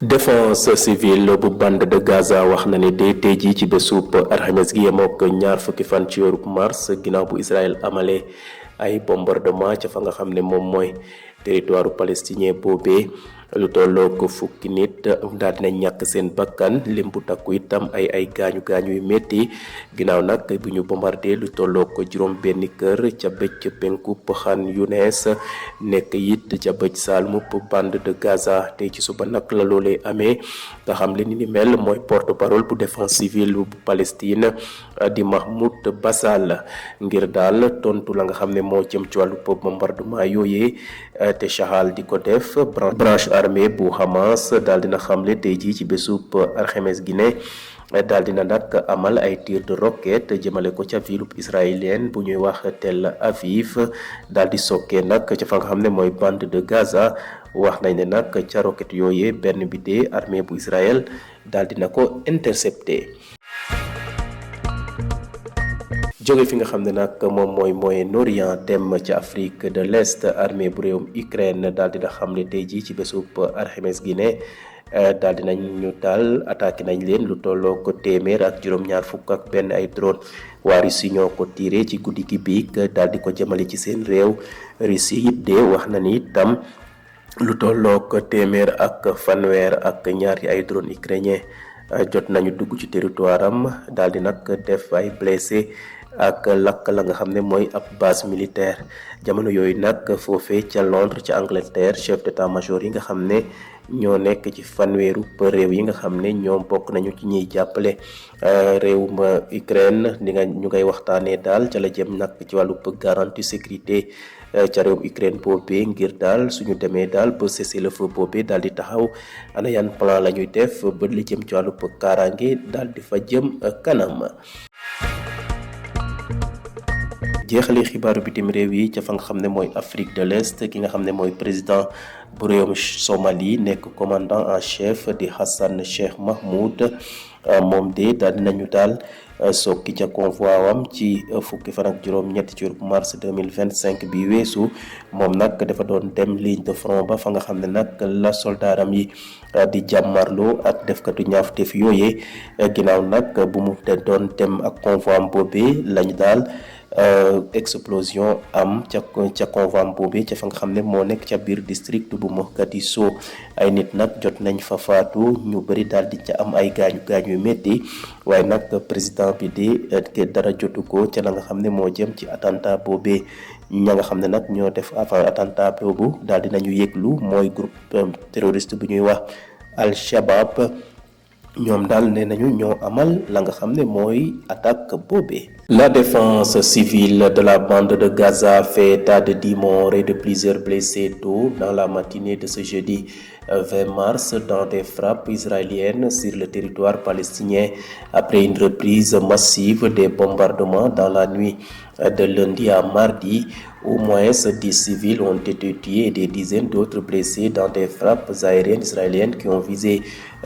défense civile bu bande de Gaza wax na ni de tey jii ci bésub alxames gi yemook ñaar fukki fan ci weeru mars ginnaaw bu Israël amalee ay bombardement ca fa nga xam ne moom mooy territoire palestinien boobee lu tolloo ko fukki nit daal dina ñàkk seen bakkan lim bu takku itam ay gaañu yu métti ginnaaw nag bu ñu bombardé lu tolloo ko juróom benn kër ca bëj penkub Khan Younes nekk it ca bëj saalmub bande de Gaza tey ci suba nag la loolee amee nga xam le ni mel mooy porte parole bu défense civile bu Palestine di Mahmoud Bassal ngir daal tontu la nga xam ne moo jëm ci wàllu bombardement yooyee te Chahal di ko def branche armée bu Hamas daal dina xamle tey jii ci bésub alxames gi ne daal dina nag amal ay tir de roquette jëmale ko ca ville israélienne bu ñuy wax Tel Aviv daal di sokkee nag ca fa nga xam ne mooy bande de Gaza wax nañ ne nag ca roquette yooyee benn bi dee armée bu Israël daal dina ko intercepté. jóge fi nga xam ne nag moom mooy Moyen-Orient dem ca Afrique de l'Est armée bu réewum Ukraine daal dina xamle tey jii ci bésub alxames gi ne daal dinañ ñu daal attaqué nañ leen lu tolloo ko téeméer ak juróom-ñaar fukk ak benn ay drone waa Russie ñoo ko tiré ci guddi gi biig daal di ko jëmale ci seen réew. Russie it de wax na ni itam lu tolloo ko téeméer ak fanweer ak ñaar ay drone ukrainien jot nañu dugg ci territoire am daal di nag def ay blessé ak lakk la nga xam ne mooy ab base militaire jamono yooyu nag foofee ca Londres ca Angleterre chef d'état-major yi nga xam ne ñoo nekk ci fanweeru réew yi nga xam ne ñoom bokk nañu ci ñuy jàppale réewum Ukraine ñu ngay waxtaanee daal ca la jëm nag ci wàllu garantie sécurité ca réewum Ukraine boobee ngir daal suñu demee daal ba cessez-le-feu boobee daal di taxaw ana yan plan la ñuy def ba li jëm ci wàllu kaaraange daal di fa jëm kanam. jeexale xibaaru bitim réew yi ca fa nga xam ne mooy Afrique de l'Est ki nga xam ne mooy président bu réewum Somalie nekk commandant en chef di Hassan Sheikh Mahmoud moom de daal dinañu daal sokki ca convoi wam ci fukki fan ak juróom-ñett ci mars 2025 bi weesu moom nag dafa doon dem ligne de front ba fa nga xam ne nag la soldaaram yi di jàmmarloo ak defkatu ñaawteef yooyee ginnaaw nag bu mu doon dem ak convoi am boobee lañu daal explosion am ca convoi boobee ca fa nga xam ne moo nekk ca biir district bu Mogadiscio ay nit nag jot nañ fa faatu ñu bëri daal di ca am ay gaañu yu métti waaye nag président bi de dara jotu ko ca la nga xam ne moo jëm ci attentat boobee ña nga xam ne nag ñoo def avant attentat boobu daal di nañu yëglu mooy groupe terroriste bu ñuy wax Al-Shabaab ñoom daal nee nañu ñoo amal la nga xam ne mooy attaque boobee. La défense civile de la bande de Gaza fait état de 10 morts et de plusieurs blessés tôt dans la matinée de ce jeudi 20 mars dans des frappes israéliennes sur le territoire palestinien après une reprise massive des bombardements dans la nuit de lundi à mardi. Au moins 10 civils ont été tués et des dizaines d'autres blessés dans des frappes aériennes israéliennes qui ont visé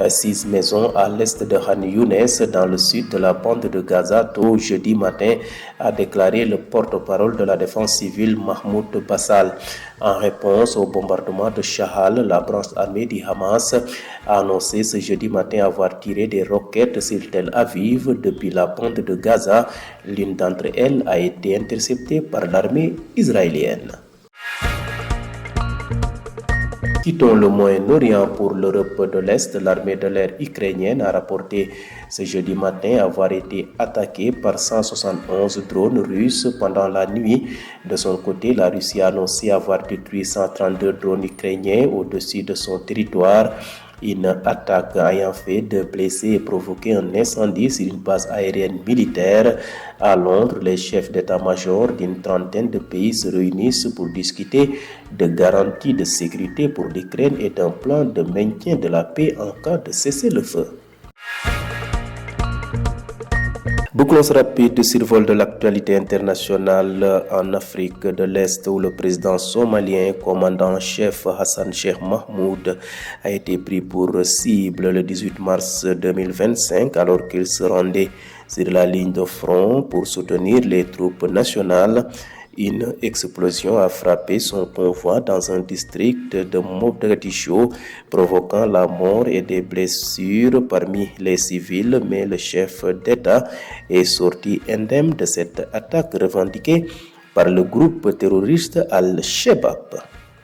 6 maisons à l'est de Khan Younes dans le sud de la bande de Gaza tôt jeudi matin, a déclaré le porte-parole de la défense civile Mahmoud Bassal. En réponse au bombardement de Chahal, la branche armée du Hamas a annoncé ce jeudi matin avoir tiré des roquettes sur Tel Aviv depuis la bande de Gaza. L'une d'entre elles a été interceptée par l'armée israélienne. Quittons le Moyen-Orient pour l'Europe de l'Est. L'armée de l'air ukrainienne a rapporté ce jeudi matin avoir été attaquée par 171 drones russes pendant la nuit. De son côté, la Russie a annoncé avoir détruit 132 drones ukrainiens au-dessus de son territoire. Une attaque ayant fait 2 blessés et provoqué un incendie sur une base aérienne militaire. À Londres, les chefs d'état-major d'une trentaine de pays se réunissent pour discuter de garanties de sécurité pour l'Ukraine et d'un plan de maintien de la paix en cas de cessez-le-feu. Bouclons ce rapide survol de l'actualité internationale en Afrique de l'Est où le président somalien, commandant-chef Hassan Sheikh Mahmoud, a été pris pour cible le 18 mars 2025 alors qu'il se rendait sur la ligne de front pour soutenir les troupes nationales. Une explosion a frappé son convoi dans un district de Mogadiscio, provoquant la mort et des blessures parmi les civils, mais le chef d'État est sorti indemne de cette attaque revendiquée par le groupe terroriste Al-Shabaab.